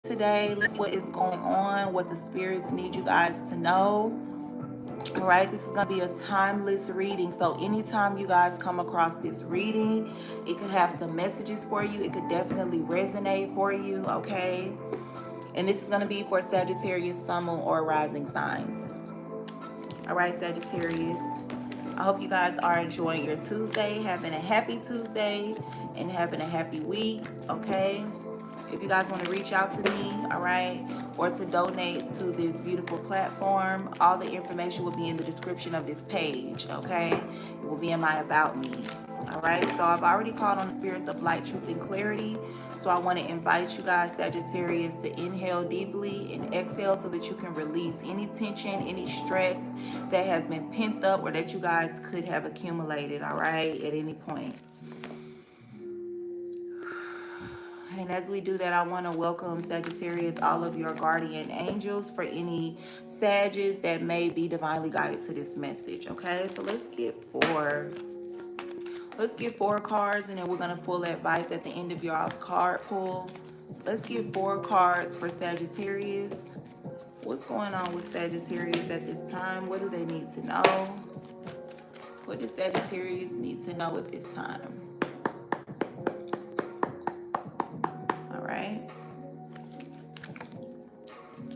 today. Let's see what is going on, what the spirits need you guys to know. All right, this is going to be a timeless reading. So, anytime you guys come across this reading, it could have some messages for you. It could definitely resonate for you. Okay, and this is going to be for Sagittarius, Sun, Moon, or Rising signs. All right, Sagittarius. I hope you guys are enjoying your Tuesday, having a happy Tuesday, and having a happy week. Okay. If you guys want to reach out to me, all right, or to donate to this beautiful platform, all the information will be in the description of this page, okay? It will be in my About Me, all right? So I've already called on the spirits of light, truth, and clarity. So I want to invite you guys, Sagittarius, to inhale deeply and exhale so that you can release any tension, any stress that has been pent up or that you guys could have accumulated, all right, at any point. And as we do that, I want to welcome Sagittarius, all of your guardian angels, for any Sagittarius that may be divinely guided to this message. Okay, so let's get four. Let's get four cards, and then we're going to pull advice at the end of y'all's card pull. Let's get four cards for Sagittarius. What's going on with Sagittarius at this time? What do they need to know? What does Sagittarius need to know at this time?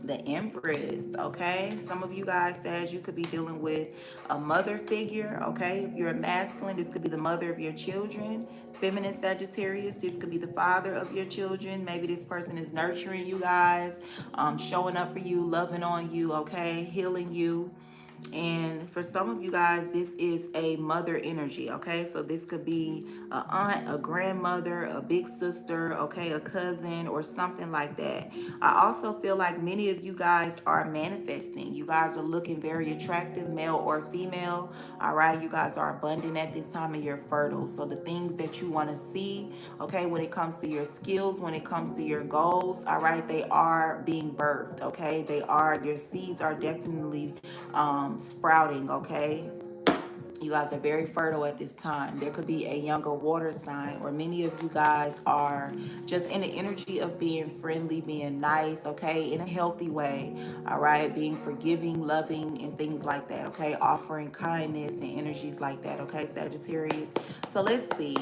The Empress, okay? Some of you guys said you could be dealing with a mother figure, okay? If you're a masculine, this could be the mother of your children. Feminine Sagittarius, this could be the father of your children. Maybe this person is nurturing you guys, showing up for you, loving on you, okay? Healing you. And for some of you guys, this is a mother energy, okay? So this could be an aunt, a grandmother, a big sister, okay, a cousin, or something like that. I also feel like many of you guys are manifesting. You guys are looking very attractive, male or female, all right? You guys are abundant at this time and you're fertile. So the things that you want to see, okay, when it comes to your skills, when it comes to your goals, all right, they are being birthed, okay? Your seeds are definitely sprouting, okay? You guys are very fertile at this time. There could be a younger water sign, or many of you guys are just in the energy of being friendly, being nice, okay, in a healthy way, all right, being forgiving, loving, and things like that, okay, offering kindness and energies like that, okay, Sagittarius. So let's see.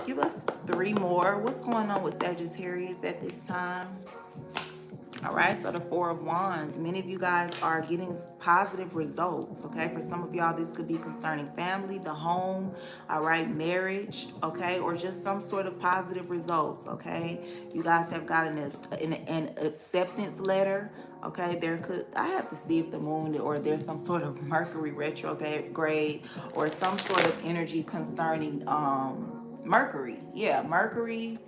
Give us three more. What's going on with Sagittarius at this time? All right, so the Four of Wands. Many of you guys are getting positive results, okay? For some of y'all, this could be concerning family, the home, all right, marriage, okay? Or just some sort of positive results, okay? You guys have gotten an acceptance letter, okay? I have to see if the moon or there's some sort of Mercury retrograde or some sort of energy concerning Mercury. Yeah, Mercury.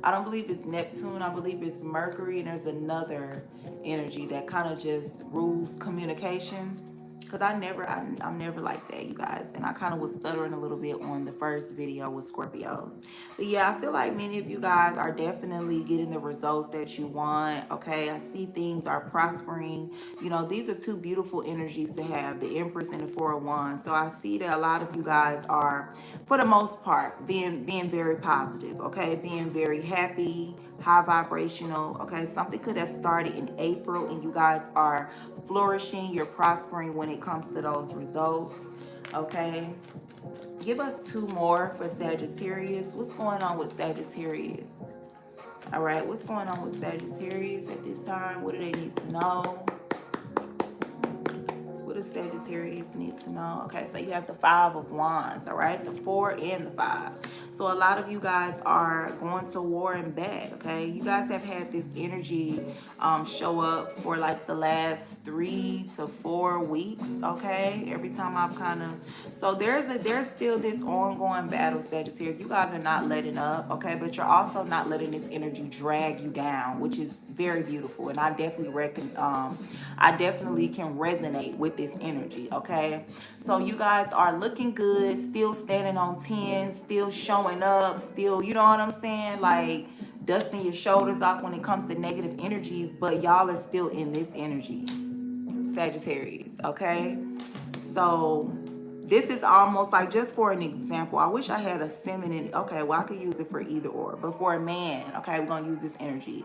I don't believe it's Neptune. I believe it's Mercury, and there's another energy that kind of just rules communication. Because I'm never like that, you guys. And I kind of was stuttering a little bit on the first video with Scorpios. But yeah, I feel like many of you guys are definitely getting the results that you want. Okay, I see things are prospering. You know, these are two beautiful energies to have, the Empress and the Four of Wands. So I see that a lot of you guys are, for the most part, being very positive. Okay, being very happy, high vibrational. Okay, something could have started in April and you guys are flourishing, you're prospering when it comes to those results. Okay, give us two more for Sagittarius. What's going on with Sagittarius? All right, what's going on with Sagittarius at this time? What do they need to know? What does Sagittarius need to know? Okay, so you have the Five of Wands, all right? The 4 and the 5. So a lot of you guys are going to war in bed, okay? You guys have had this energy show up for like the last 3 to 4 weeks, okay? Every time I've kind of... So there's still this ongoing battle, Sagittarius. You guys are not letting up, okay? But you're also not letting this energy drag you down, which is very beautiful. And I definitely can resonate with this energy, okay? So you guys are looking good, still standing on 10, still showing up, still, you know what I'm saying? Like dusting your shoulders off when it comes to negative energies, but y'all are still in this energy, Sagittarius, okay? So this is almost like, just for an example, I wish I had a feminine, okay, well, I could use it for either or, but for a man, okay, we're gonna use this energy.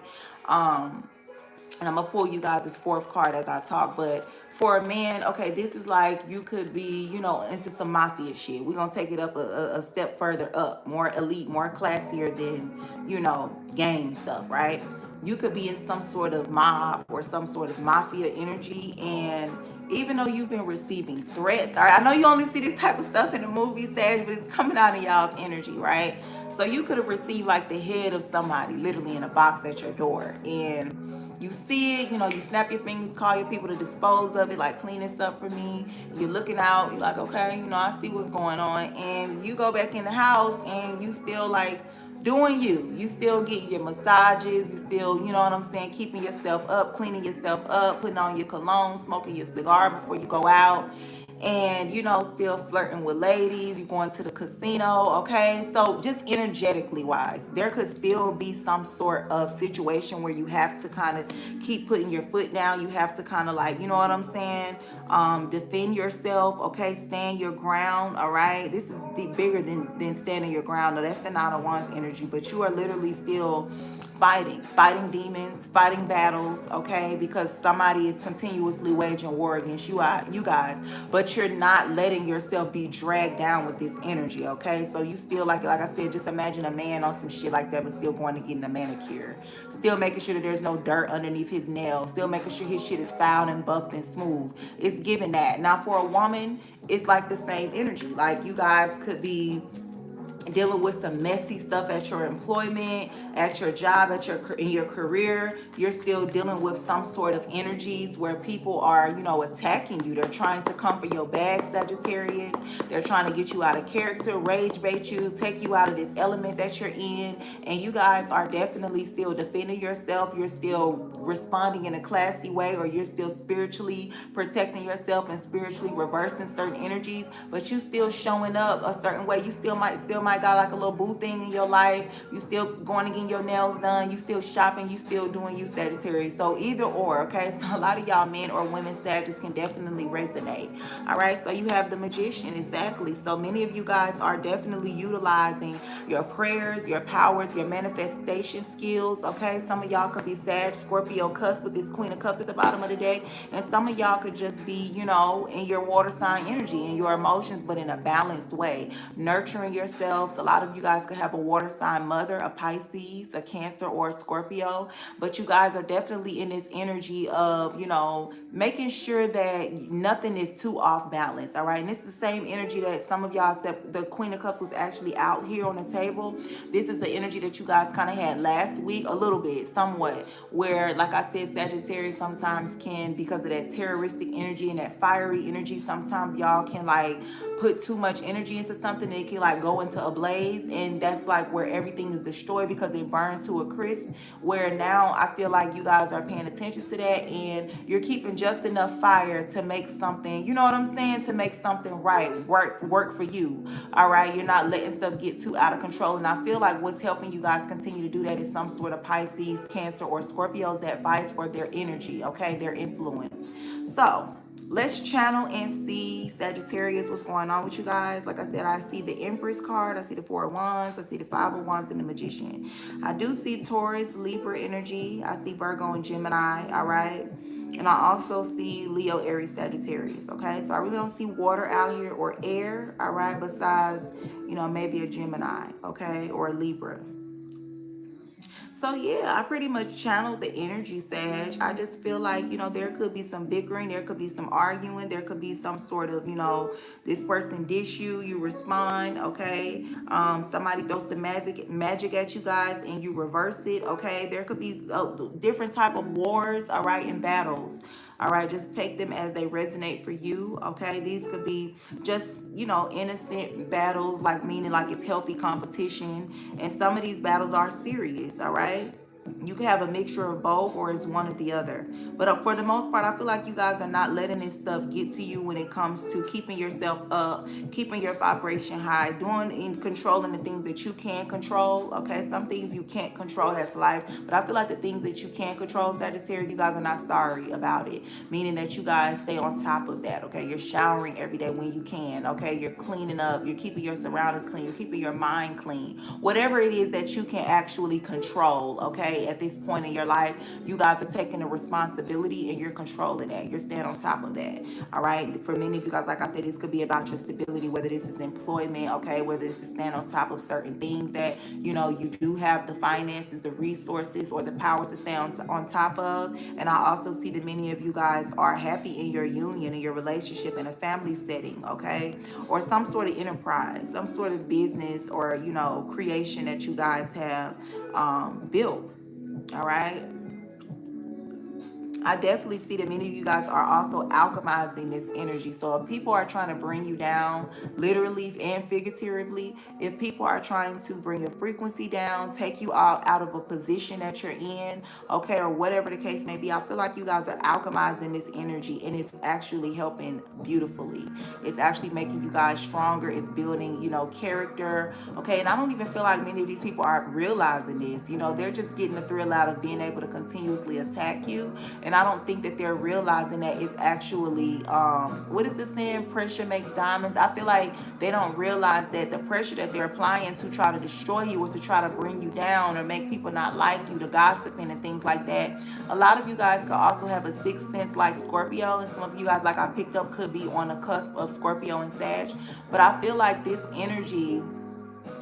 and I'm gonna pull you guys this fourth card as I talk. But for a man, okay, this is like you could be, you know, into some mafia shit. We're gonna take it up a step further up, more elite, more classier than, you know, gang stuff, right? You could be in some sort of mob or some sort of mafia energy, and even though you've been receiving threats, all right, I know you only see this type of stuff in the movies, Sag, but it's coming out of y'all's energy, right? So you could have received like the head of somebody literally in a box at your door, and you see it, you know, you snap your fingers, call your people to dispose of it, like clean this up for me. You're looking out, you're like, okay, you know, I see what's going on. And you go back in the house and you still like doing you. You still getting your massages, you still, you know what I'm saying, keeping yourself up, cleaning yourself up, putting on your cologne, smoking your cigar before you go out, and you know, still flirting with ladies, you're going to the casino, okay? So just energetically wise, there could still be some sort of situation where you have to kind of keep putting your foot down. You have to kind of like, you know what I'm saying, defend yourself, okay? Stand your ground, all right? This is bigger than standing your ground. No, that's the Nine of Wands energy, but you are literally still fighting demons, fighting battles, okay? Because somebody is continuously waging war against you guys, but you're not letting yourself be dragged down with this energy, okay? So you still like I said, just imagine a man on some shit like that, but still going to get a manicure, still making sure that there's no dirt underneath his nails, still making sure his shit is filed and buffed and smooth. It's giving that. Now for a woman, it's like the same energy. Like you guys could be dealing with some messy stuff at your employment, at your job, in your career. You're still dealing with some sort of energies where people are, you know, attacking you. They're trying to come for your bag, Sagittarius. They're trying to get you out of character, rage bait you, take you out of this element that you're in. And you guys are definitely still defending yourself. You're still responding in a classy way, or you're still spiritually protecting yourself and spiritually reversing certain energies, but you still showing up a certain way. You still might got like a little boo thing in your life. You still going to get your nails done. You still shopping. You still doing you, Sagittarius. So either or, okay? So a lot of y'all men or women Sagittarius can definitely resonate. All right, so you have the Magician, exactly. So many of you guys are definitely utilizing your prayers, your powers, your manifestation skills, okay? Some of y'all could be Sag, Scorpio, cusp with this Queen of Cups at the bottom of the deck, and some of y'all could just be, you know, in your water sign energy, in your emotions, but in a balanced way, nurturing yourselves. A lot of you guys could have a water sign mother, a Pisces, a Cancer, or a Scorpio, but you guys are definitely in this energy of, you know, making sure that nothing is too off balance, all right? And it's the same energy that some of y'all said the Queen of Cups was actually out here on the table. This is the energy that you guys kind of had last week, a little bit, somewhat, where, like I said, Sagittarius sometimes can, because of that terroristic energy and that fiery energy, sometimes y'all can like put too much energy into something and it can like go into a blaze, and that's like where everything is destroyed because it burns to a crisp. Where now I feel like you guys are paying attention to that and you're keeping just enough fire to make something, you know what I'm saying, to make something right work for you. All right, you're not letting stuff get too out of control, and I feel like what's helping you guys continue to do that is some sort of Pisces, Cancer, or Scorpio's advice or their energy, okay, their influence. So let's channel and see, Sagittarius, what's going on with you guys. Like I said, I see the Empress card, I see the Four of Wands, I see the Five of Wands, and the Magician. I do see Taurus, Libra energy. I see Virgo and Gemini, all right? And I also see Leo, Aries, Sagittarius, okay? So I really don't see water out here or air, all right, besides, you know, maybe a Gemini, okay, or a Libra. So yeah, I pretty much channeled the energy, Sag. I just feel like, you know, there could be some bickering, there could be some arguing, there could be some sort of, you know, this person dish you, you respond, okay? Somebody throws some magic at you guys and you reverse it, okay? There could be different type of wars, all right, and battles. All right, just take them as they resonate for you, okay? These could be just, you know, innocent battles, like meaning like it's healthy competition. And some of these battles are serious, all right? You can have a mixture of both, or it's one or the other. But for the most part, I feel like you guys are not letting this stuff get to you when it comes to keeping yourself up, keeping your vibration high, doing and controlling the things that you can control. Okay, some things you can't control, that's life. But I feel like the things that you can control, Sagittarius, you guys are not sorry about it. Meaning that you guys stay on top of that. Okay, you're showering every day when you can. Okay, you're cleaning up, you're keeping your surroundings clean, you're keeping your mind clean. Whatever it is that you can actually control. Okay, at this point in your life, you guys are taking the responsibility and you're controlling that. You're staying on top of that. All right. For many of you guys, like I said, this could be about your stability, whether this is employment, okay, whether it's to stand on top of certain things that, you do have the finances, the resources, or the powers to stay on top of. And I also see that many of you guys are happy in your union, in your relationship, in a family setting, okay, or some sort of enterprise, some sort of business or, creation that you guys have built. All right. I definitely see that many of you guys are also alchemizing this energy. So if people are trying to bring you down, literally and figuratively, if people are trying to bring your frequency down, take you out of a position that you're in, okay, or whatever the case may be, I feel like you guys are alchemizing this energy and it's actually helping beautifully. It's actually making you guys stronger. It's building, character, okay? And I don't even feel like many of these people are realizing this. They're just getting the thrill out of being able to continuously attack you. And I don't think that they're realizing that it's actually, what is the saying? Pressure makes diamonds. I feel like they don't realize that the pressure that they're applying to try to destroy you or to try to bring you down or make people not like you, the gossiping and things like that. A lot of you guys could also have a sixth sense like Scorpio, and some of you guys, like I picked up, could be on the cusp of Scorpio and Sag. But I feel like this energy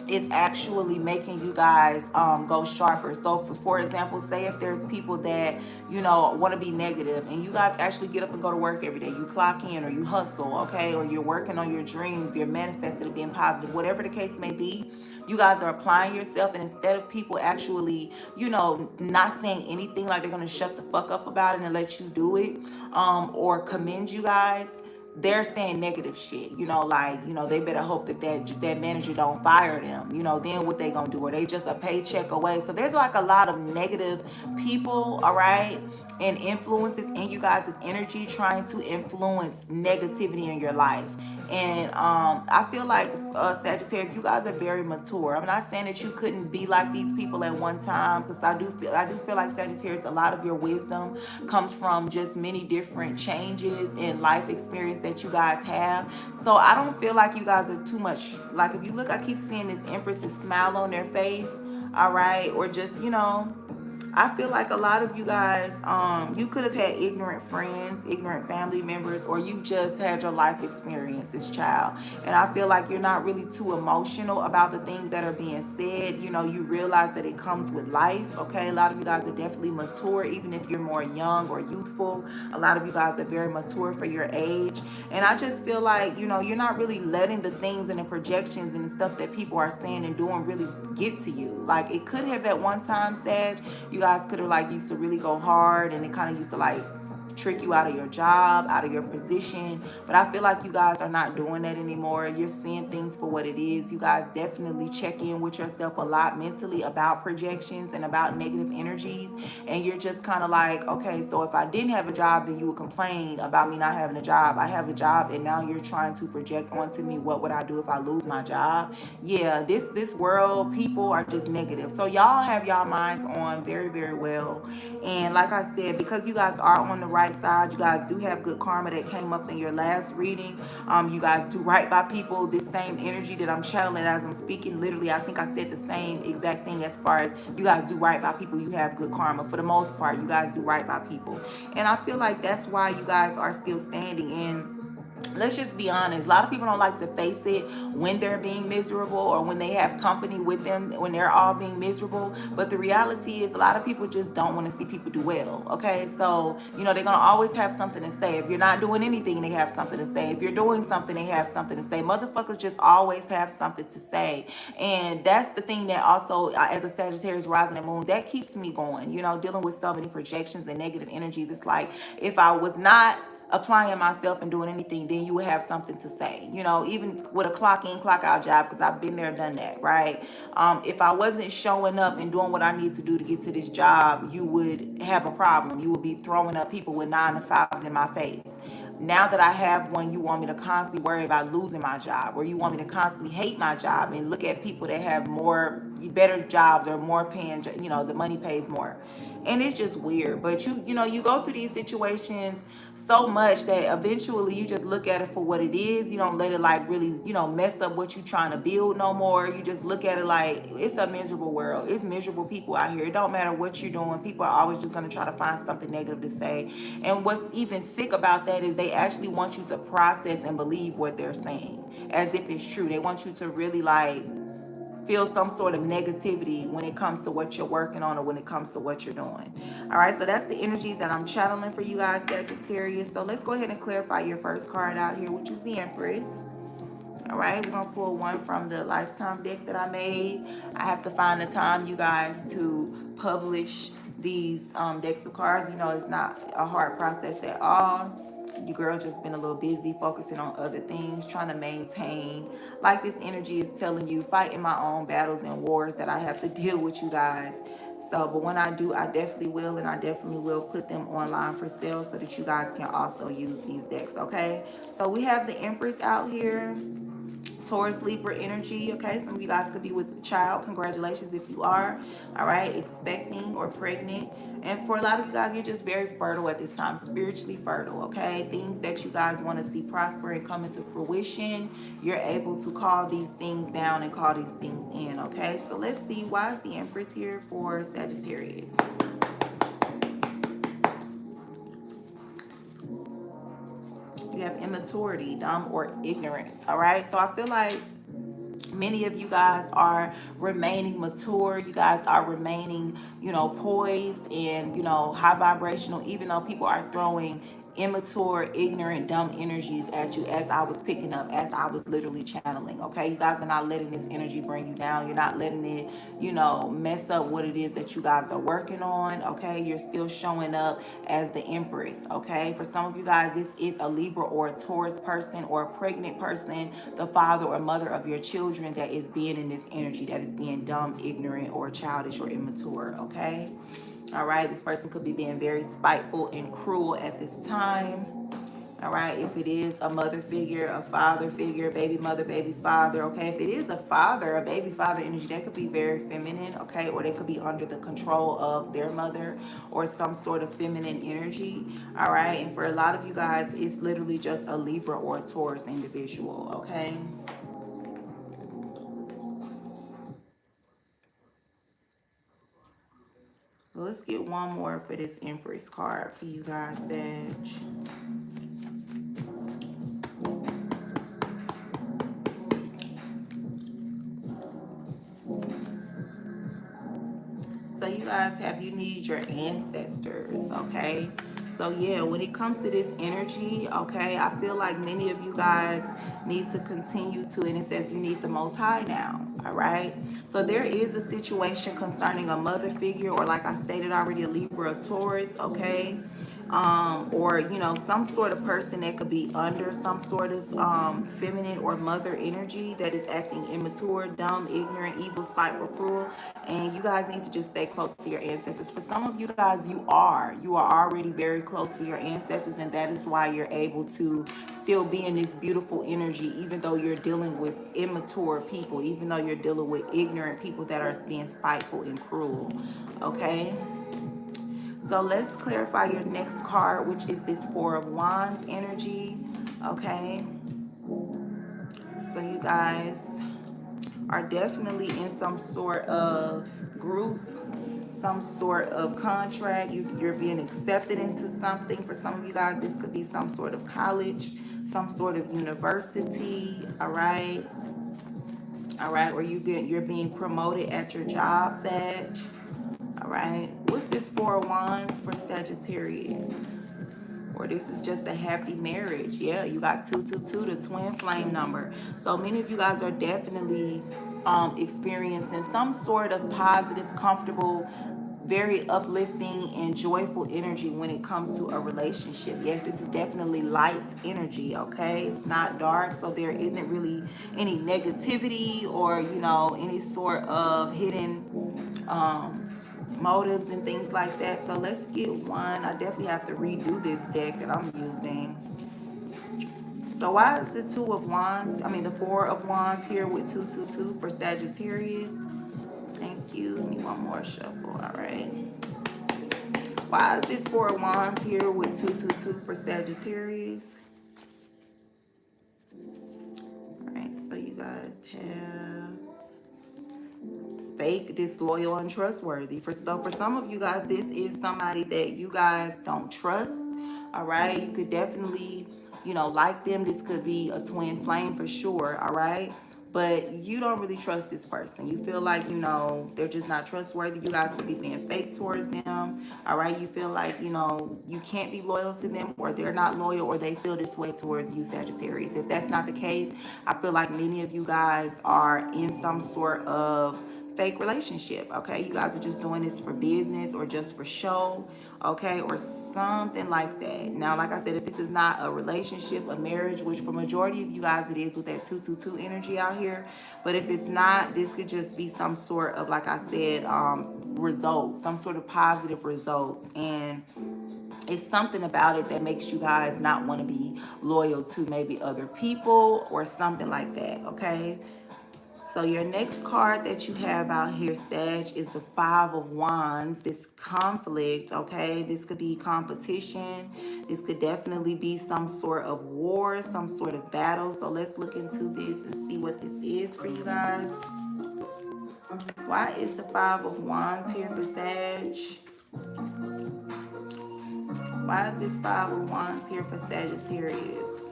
is actually making you guys go sharper. So for example, say if there's people that want to be negative and you guys actually get up and go to work every day, you clock in or you hustle, okay, or you're working on your dreams, you're manifesting being positive, whatever the case may be, you guys are applying yourself. And instead of people actually not saying anything, like they're going to shut the fuck up about it and let you do it, or commend you guys, they're saying negative shit, they better hope that manager don't fire them, then what they gonna do? Are they just a paycheck away? So there's like a lot of negative people, all right, and influences in you guys' energy trying to influence negativity in your life. And I feel like Sagittarius, you guys are very mature. I'm not saying that you couldn't be like these people at one time, because I do feel like Sagittarius, a lot of your wisdom comes from just many different changes in life experience that you guys have. So I don't feel like you guys are too much. Like if you look, I keep seeing this Empress, this smile on their face, all right, or just I feel like a lot of you guys, you could have had ignorant friends, ignorant family members, or you just had your life experiences, child. And I feel like you're not really too emotional about the things that are being said. You realize that it comes with life, okay? A lot of you guys are definitely mature, even if you're more young or youthful. A lot of you guys are very mature for your age. And I just feel like, you're not really letting the things and the projections and the stuff that people are saying and doing really get to you. Like it could have at one time, Sag, you guys could have used to really go hard, and it kind of used to trick you out of your job, out of your position. But I feel like you guys are not doing that anymore. You're seeing things for what it is. You guys definitely check in with yourself a lot mentally about projections and about negative energies. And you're just kind of like, okay, so if I didn't have a job, then you would complain about me not having a job. I have a job, and now you're trying to project onto me, what would I do if I lose my job? Yeah, this world, people are just negative. So y'all have y'all minds on very, very well. And like I said, because you guys are on the right side, you guys do have good karma that came up in your last reading. You guys do right by people. This same energy that I'm channeling as I'm speaking, literally, I think I said the same exact thing as far as you guys do right by people. You have good karma. For the most part, you guys do right by people. And I feel like that's why you guys are still standing in. Let's just be honest. A lot of people don't like to face it when they're being miserable or when they have company with them, when they're all being miserable. But the reality is a lot of people just don't want to see people do well. Okay. So, they're going to always have something to say. If you're not doing anything, they have something to say. If you're doing something, they have something to say. Motherfuckers just always have something to say. And that's the thing that also, as a Sagittarius rising and moon, that keeps me going, dealing with so many projections and negative energies. It's like, if I was not applying myself and doing anything, then you would have something to say. You know, even with a clock in, clock out job, because I've been there, done that, right? If I wasn't showing up and doing what I need to do to get to this job, you would have a problem. You would be throwing up people with 9 to 5s in my face. Now that I have one, you want me to constantly worry about losing my job, or you want me to constantly hate my job and look at people that have better jobs or more paying, the money pays more. And it's just weird. But you go through these situations so much that eventually you just look at it for what it is. You don't let it like really, mess up what you're trying to build no more. You just look at it like it's a miserable world. It's miserable people out here. It don't matter what you're doing. People are always just going to try to find something negative to say. And what's even sick about that is they actually want you to process and believe what they're saying as if it's true. They want you to really like feel some sort of negativity when it comes to what you're working on or when it comes to what you're doing. All right, so that's the energy that I'm channeling for you guys, Sagittarius. So let's go ahead and clarify your first card out here, which is the Empress. All right, we're gonna pull one from the Lifetime deck that I made. I have to find the time, you guys, to publish these decks of cards. It's not a hard process at all. Your girl just been a little busy focusing on other things, trying to maintain, like this energy is telling you, fighting my own battles and wars that I have to deal with, you guys. So, but when I do, I definitely will, and I definitely will put them online for sale so that you guys can also use these decks, okay? So we have the Empress out here. Taurus, Libra energy, okay? Some of you guys could be with a child. Congratulations if you are, all right? Expecting or pregnant. And for a lot of you guys, you're just very fertile at this time, spiritually fertile, okay? Things that you guys want to see prosper and come into fruition, you're able to call these things down and call these things in, okay? So let's see, why is the Empress here for Sagittarius? You have immaturity, dumb, or ignorance, all right? So I feel like many of you guys are remaining mature. You guys are remaining, poised and, high vibrational, even though people are throwing immature, ignorant, dumb energies at you, as I was picking up, as I was literally channeling. Okay, you guys are not letting this energy bring you down. You're not letting it, mess up what it is that you guys are working on. Okay, you're still showing up as the Empress. Okay, for some of you guys, this is a Libra or a Taurus person or a pregnant person, the father or mother of your children, that is being in this energy, that is being dumb, ignorant, or childish or immature. Okay, all right, this person could be being very spiteful and cruel at this time. All right, if it is a mother figure, a father figure, baby mother, baby father, okay? If it is a father, a baby father energy, they could be very feminine, okay? Or they could be under the control of their mother or some sort of feminine energy, all right? And for a lot of you guys, it's literally just a Libra or a Taurus individual, okay? Let's get one more for this Empress card for you guys, Sag. So you guys you need your ancestors, okay? So yeah, when it comes to this energy, okay, I feel like many of you guys need to continue to, and it says you need the Most High now, all right? So there is a situation concerning a mother figure, or like I stated already, a Libra or Taurus, okay? Or some sort of person that could be under some sort of feminine or mother energy that is acting immature, dumb, ignorant, evil, spiteful, cruel. And you guys need to just stay close to your ancestors. For some of you guys, you are already very close to your ancestors, and that is why you're able to still be in this beautiful energy, even though you're dealing with immature people, even though you're dealing with ignorant people that are being spiteful and cruel. Okay, so let's clarify your next card, which is this Four of Wands energy. Okay, so you guys are definitely in some sort of group, some sort of contract. You're being accepted into something. For some of you guys, this could be some sort of college, some sort of university, all right? All right, or you're being promoted at your job, Sag. All right, what's this Four of Wands for Sagittarius? Or this is just a happy marriage. Yeah, you got 222, the twin flame number. So many of you guys are definitely experiencing some sort of positive, comfortable very uplifting and joyful energy when it comes to a relationship. Yes, this is definitely light energy, okay? It's not dark, so there isn't really any negativity or, you know, any sort of hidden motives and things like that. So let's get one. I definitely have to redo this deck that I'm using. So why is the Two of Wands, I mean the Four of Wands here with 222 for Sagittarius? Thank you. Give me one more shuffle. All right. Why is this Four of Wands here with 222 for Sagittarius? All right. So you guys have fake, disloyal, untrustworthy. For some of you guys, this is somebody that you guys don't trust. All right. You could definitely, you know, like them. This could be a twin flame for sure. All right. But you don't really trust this person. You feel like, you know, they're just not trustworthy. You guys could be being fake towards them. All right. You feel like, you know, you can't be loyal to them, or they're not loyal, or they feel this way towards you, Sagittarius. If that's not the case, I feel like many of you guys are in some sort of fake relationship. Okay, you guys are just doing this for business or just for show, okay, or something like that. Now, like I said, if this is not a relationship, a marriage, which for majority of you guys it is with that 222 energy out here, but if it's not, this could just be some sort of, like I said, results, some sort of positive results. And it's something about it that makes you guys not want to be loyal to maybe other people or something like that. Okay, so your next card that you have out here, Sag, is the Five of Wands. This conflict, okay? This could be competition. This could definitely be some sort of war, some sort of battle. So let's look into this and see what this is for you guys. Why is the Five of Wands here for Sag? Why is this Five of Wands here for Sagittarius?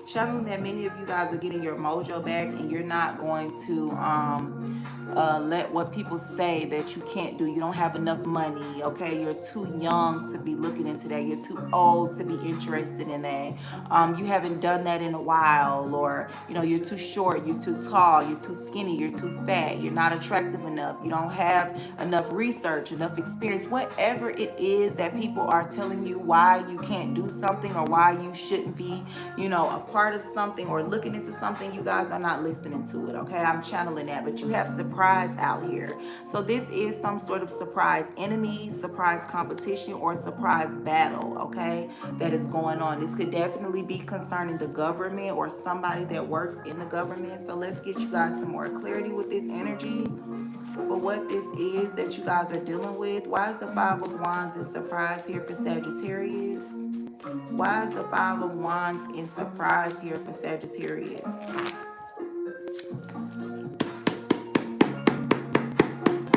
Showing that many of you guys are getting your mojo back, and you're not going to let what people say that you can't do. You don't have enough money, okay? You're too young to be looking into that. You're too old to be interested in that. You haven't done that in a while, or, you know, you're too short, you're too tall, you're too skinny, you're too fat, you're not attractive enough, you don't have enough research, enough experience, whatever it is that people are telling you why you can't do something or why you shouldn't be, you know, a part of something or looking into something. You guys are not listening to it, okay? I'm channeling that, but you have surprise out here. So this is some sort of surprise enemy, surprise competition, or surprise battle, okay, that is going on. This could definitely be concerning the government or somebody that works in the government. So let's get you guys some more clarity with this energy for what this is that you guys are dealing with. Why is the Five of Wands in surprise here for Sagittarius? Why is the Five of Wands in surprise here for Sagittarius?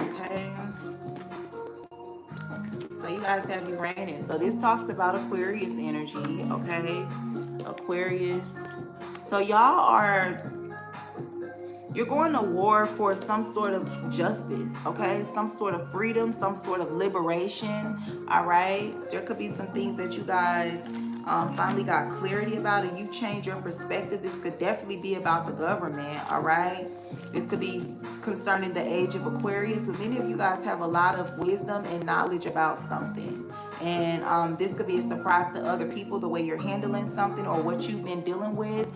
Okay. So you guys have Uranus. So this talks about Aquarius energy, okay? Aquarius. So you're going to war for some sort of justice, okay? Some sort of freedom, some sort of liberation, all right? There could be some things that you guys finally got clarity about, and you change your perspective. This could definitely be about the government, all right? This could be concerning the age of Aquarius, but many of you guys have a lot of wisdom and knowledge about something. And this could be a surprise to other people, the way you're handling something or what you've been dealing with.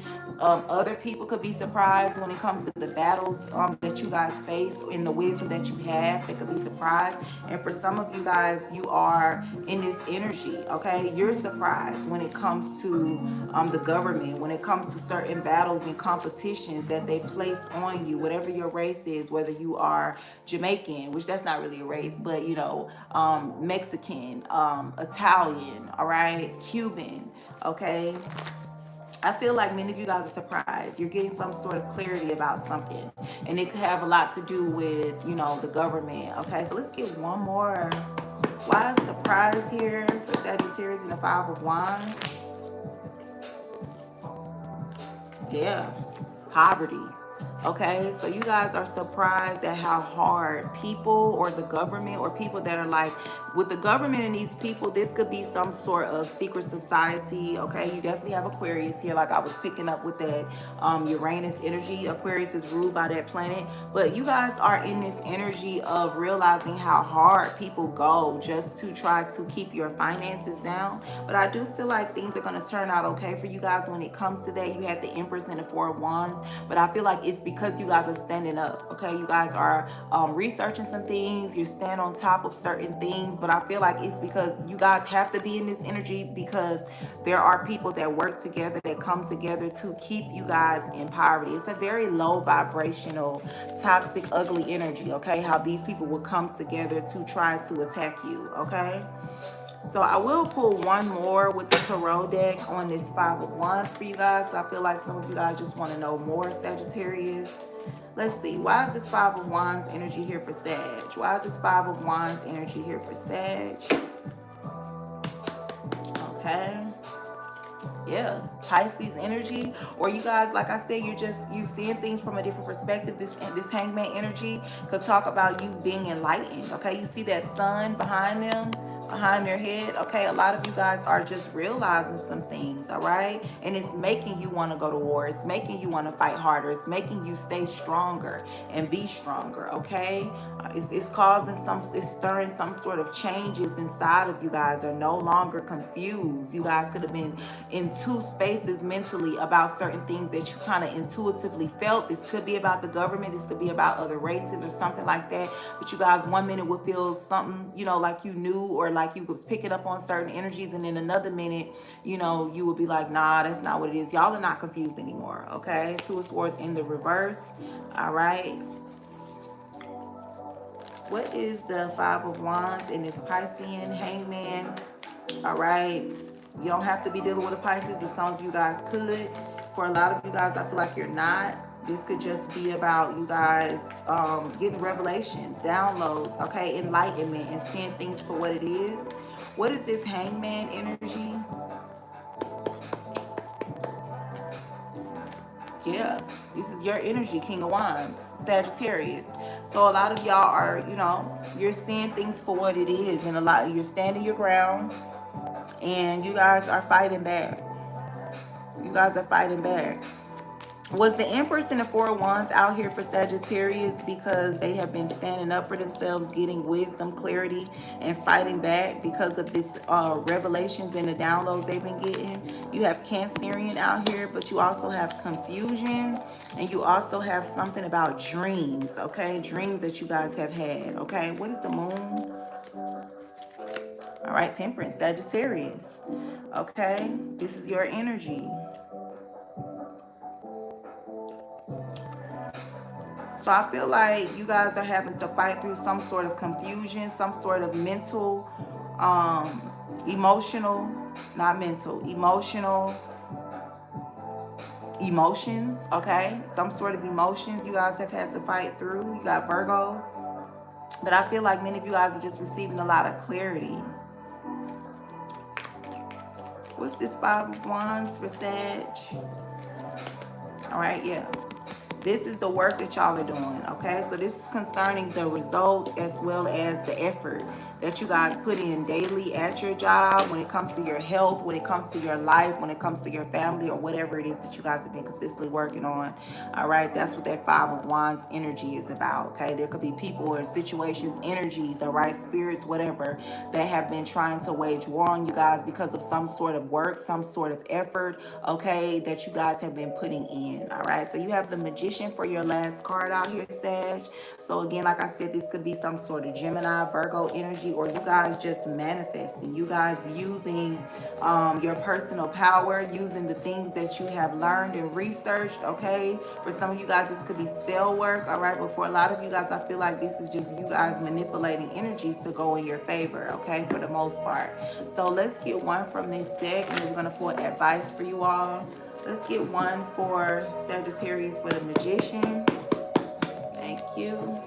Other people could be surprised when it comes to the battles that you guys face and the wisdom that you have. They could be surprised. And for some of you guys, you are in this energy, okay? You're surprised when it comes to the government, when it comes to certain battles and competitions that they place on you, whatever your race is, whether you are Jamaican, which that's not really a race, but, you know, Mexican, Italian, all right, Cuban, okay? I feel like many of you guys are surprised. You're getting some sort of clarity about something, and it could have a lot to do with, you know, the government, okay? So let's get one more. Why is surprise here for Sagittarius in the Five of Wands? Yeah, poverty. Okay, so you guys are surprised at how hard people or the government or people that are like with the government and these people, this could be some sort of secret society. Okay, you definitely have Aquarius here, like I was picking up with that Uranus energy. Aquarius is ruled by that planet, but you guys are in this energy of realizing how hard people go just to try to keep your finances down. But I do feel like things are going to turn out okay for you guys when it comes to that. You have the Empress and the Four of Wands, but I feel like it's because you guys are standing up. Okay, you guys are researching some things, you stand on top of certain things, but I feel like it's because you guys have to be in this energy because there are people that work together, that come together to keep you guys in poverty. It's a very low vibrational, toxic, ugly energy. Okay, how these people will come together to try to attack you. Okay, so I will pull one more with the tarot deck on this Five of Wands for you guys. I feel like some of you guys just want to know more, Sagittarius. Let's see. Why is this Five of Wands energy here for Sag? Why is this Five of Wands energy here for Sag? Okay. Yeah, Pisces energy, or you guys, like I said, you seeing things from a different perspective. This Hangman energy could talk about you being enlightened. Okay, you see that sun behind them, behind their head. Okay, a lot of you guys are just realizing some things. All right, and it's making you want to go to war. It's making you want to fight harder. It's making you stay stronger and be stronger. Okay, it's causing it's stirring some sort of changes inside of you guys. Are no longer confused. You guys could have been in two spaces mentally about certain things that you kind of intuitively felt. This could be about the government, this could be about other races or something like that. But you guys, one minute would feel something, you know, like you knew, or like you was picking up on certain energies, and then another minute, you know, you would be like, nah, that's not what it is. Y'all are not confused anymore. Okay, Two of Swords in the reverse. All right, what is the Five of Wands in this Piscean Hangman? All right, you don't have to be dealing with a Pisces, but some of you guys could. For a lot of you guys, I feel like you're not. This could just be about you guys getting revelations, downloads, okay, enlightenment, and seeing things for what it is. What is this Hangman energy? Yeah, this is your energy, King of Wands, Sagittarius. So a lot of y'all are, you know, you're seeing things for what it is, and a lot you're standing your ground, and you guys are fighting back. You guys are fighting back. Was the Empress and the Four of Wands out here for Sagittarius because they have been standing up for themselves, getting wisdom, clarity, and fighting back because of this revelations and the downloads they've been getting? You have Cancerian out here, but you also have confusion, and you also have something about dreams, okay? Dreams that you guys have had, okay? What is the Moon? All right, Temperance, Sagittarius, okay? This is your energy. So I feel like you guys are having to fight through some sort of confusion, some sort of mental, emotional, not mental, emotions, okay? Some sort of emotions you guys have had to fight through. You got Virgo. But I feel like many of you guys are just receiving a lot of clarity. What's this Five of Wands for Sag? All right, yeah. This is the work that y'all are doing, okay? So this is concerning the results as well as the effort that you guys put in daily at your job, when it comes to your health, when it comes to your life, when it comes to your family, or whatever it is that you guys have been consistently working on. All right, that's what that Five of Wands energy is about, okay? There could be people or situations, energies, all right, spirits, whatever, that have been trying to wage war on you guys because of some sort of work, some sort of effort, okay, that you guys have been putting in. All right, so you have the Magician for your last card out here, Sag. So again, like I said, this could be some sort of Gemini, Virgo energy, or you guys just manifesting, you guys using your personal power, using the things that you have learned and researched, okay? For some of you guys, this could be spell work, all right? But for a lot of you guys, I feel like this is just you guys manipulating energies to go in your favor, okay, for the most part. So let's get one from this deck, and we're going to pull advice for you all. Let's get one for Sagittarius for the Magician. Thank you.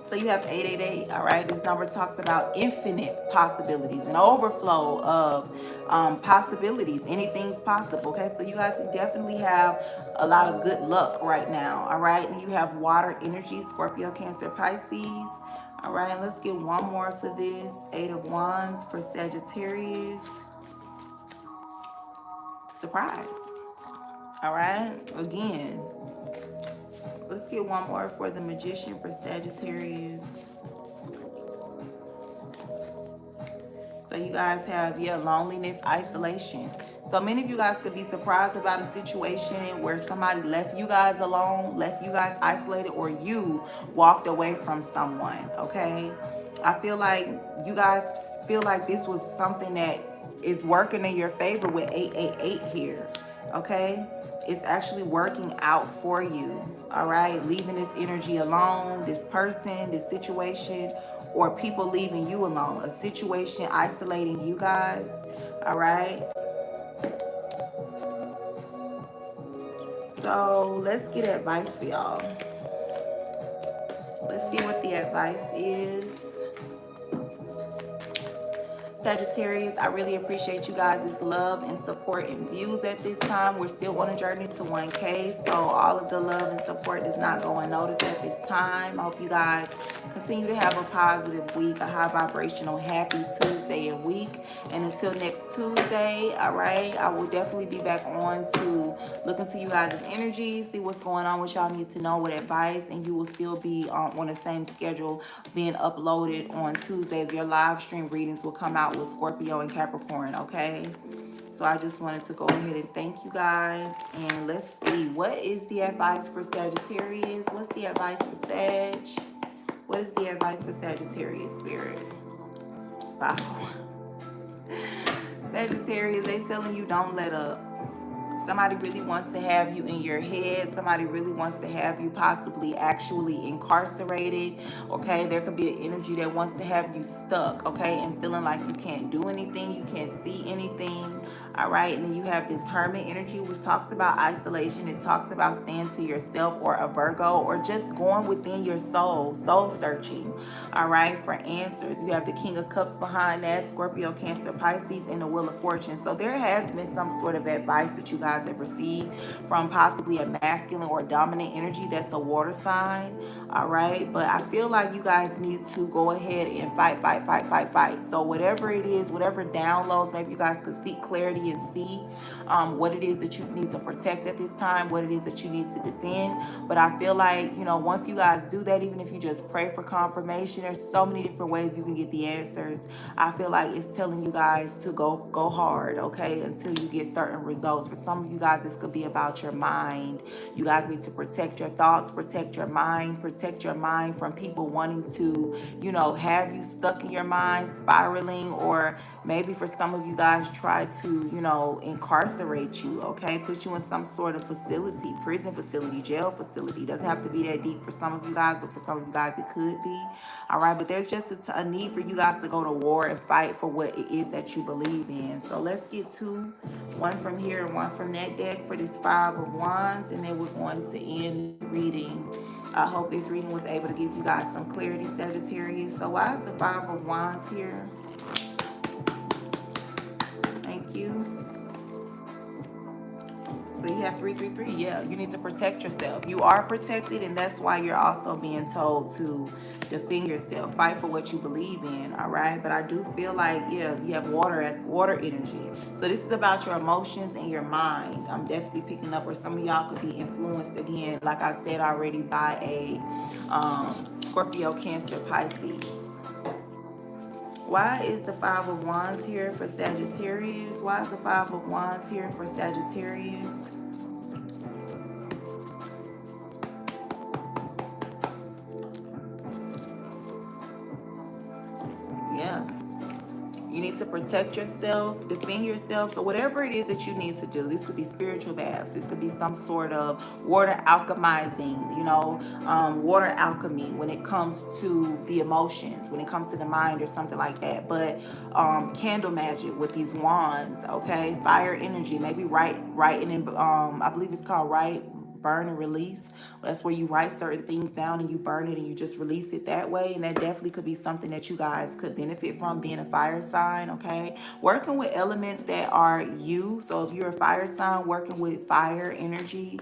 So you have 888, all right? This number talks about infinite possibilities, an overflow of possibilities. Anything's possible, okay? So you guys definitely have a lot of good luck right now, all right? And you have water energy, Scorpio, Cancer, Pisces. All right, let's get one more for this. Eight of Wands for Sagittarius. Surprise. All right, again, let's get one more for the Magician for Sagittarius. So you guys have, yeah, loneliness, isolation. So many of you guys could be surprised about a situation where somebody left you guys alone, left you guys isolated, or you walked away from someone, okay? I feel like you guys feel like this was something that is working in your favor with 888 here, okay? It's actually working out for you, all right? Leaving this energy alone, this person, this situation, or people leaving you alone, a situation isolating you guys, all right? So let's get advice for y'all. Let's see what the advice is. Sagittarius, I really appreciate you guys' love and support and views at this time. We're still on a journey to 1K, so all of the love and support does not go unnoticed at this time. I hope you guys continue to have a positive week, a high vibrational, happy Tuesday and week. And until next Tuesday, all right, I will definitely be back on to look into you guys' energy, see what's going on, what y'all need to know with advice, and you will still be on the same schedule being uploaded on Tuesdays. Your live stream readings will come out with Scorpio and Capricorn, okay? So I just wanted to go ahead and thank you guys. And let's see, what is the advice for Sagittarius? What's the advice for Sag? What is the advice for Sagittarius, Spirit? Wow. Sagittarius, they telling you don't let up. Somebody really wants to have you in your head. Somebody really wants to have you possibly actually incarcerated. Okay, there could be an energy that wants to have you stuck, okay, and feeling like you can't do anything, you can't see anything. All right, and then you have this Hermit energy, which talks about isolation. It talks about staying to yourself, or a Virgo, or just going within your soul searching, all right, for answers. You have the King of Cups behind that, Scorpio, Cancer, Pisces, and the Wheel of Fortune. So there has been some sort of advice that you guys have received from possibly a masculine or dominant energy that's a water sign, all right? But I feel like you guys need to go ahead and fight. So whatever it is, whatever downloads, maybe you guys could seek clarity and see what it is that you need to protect at this time, what it is that you need to defend. But I feel like, you know, once you guys do that, even if you just pray for confirmation, there's so many different ways you can get the answers. I feel like it's telling you guys to go hard, okay, until you get certain results. For some of you guys, this could be about your mind. You guys need to protect your thoughts, protect your mind from people wanting to, you know, have you stuck in your mind, spiraling, or maybe for some of you guys try to, you know, incarcerate you, okay? Put you in some sort of facility, prison facility, jail facility. Doesn't have to be that deep for some of you guys, but for some of you guys it could be. All right, but there's just a need for you guys to go to war and fight for what it is that you believe in. So let's get two, one from here and one from that deck for this Five of Wands, and then we're going to end reading. I hope this reading was able to give you guys some clarity, Sagittarius. So why is the Five of Wands here? Thank you. So you have 333. Yeah, you need to protect yourself. You are protected, and that's why you're also being told to defend yourself, fight for what you believe in. All right, but I do feel like, yeah, you have water energy. So this is about your emotions and your mind. I'm definitely picking up where some of y'all could be influenced again, like I said already, by a Scorpio, Cancer, Pisces. Why is the Five of Wands here for Sagittarius? Why is the Five of Wands here for Sagittarius? Yeah. You need to protect yourself, defend yourself. So whatever it is that you need to do, this could be spiritual baths. This could be some sort of water alchemizing, you know, water alchemy when it comes to the emotions, when it comes to the mind or something like that. But candle magic with these wands, okay? Fire energy, maybe writing in, I believe it's called burn and release. That's where you write certain things down and you burn it and you just release it that way. And that definitely could be something that you guys could benefit from, being a fire sign, okay? Working with elements that are you. So if you're a fire sign, working with fire energy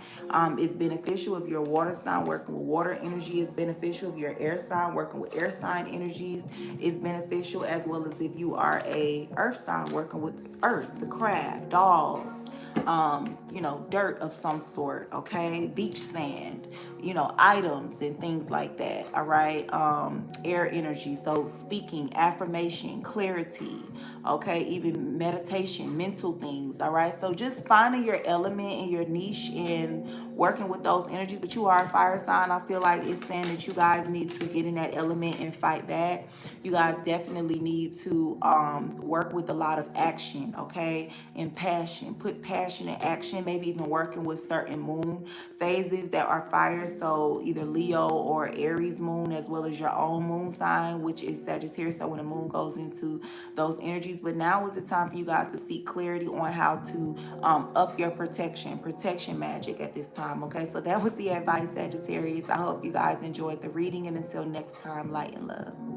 is beneficial. If you're a water sign, working with water energy is beneficial. If you're an air sign, working with air sign energies is beneficial, as well as if you are a earth sign, working with earth, the craft, dolls, dirt of some sort, okay? Beach sand, items and things like that, all right? Air energy, so speaking, affirmation, clarity, okay? Even meditation, mental things, all right? So just finding your element and your niche in working with those energies. But you are a fire sign. I feel like it's saying that you guys need to get in that element and fight back. You guys definitely need to work with a lot of action, okay? And passion. Put passion in action, maybe even working with certain moon phases that are fire. So either Leo or Aries moon, as well as your own moon sign, which is Sagittarius. So when the moon goes into those energies. But now is the time for you guys to seek clarity on how to up your protection magic at this time, okay? So that was the advice, Sagittarius. I hope you guys enjoyed the reading, and until next time, light and love.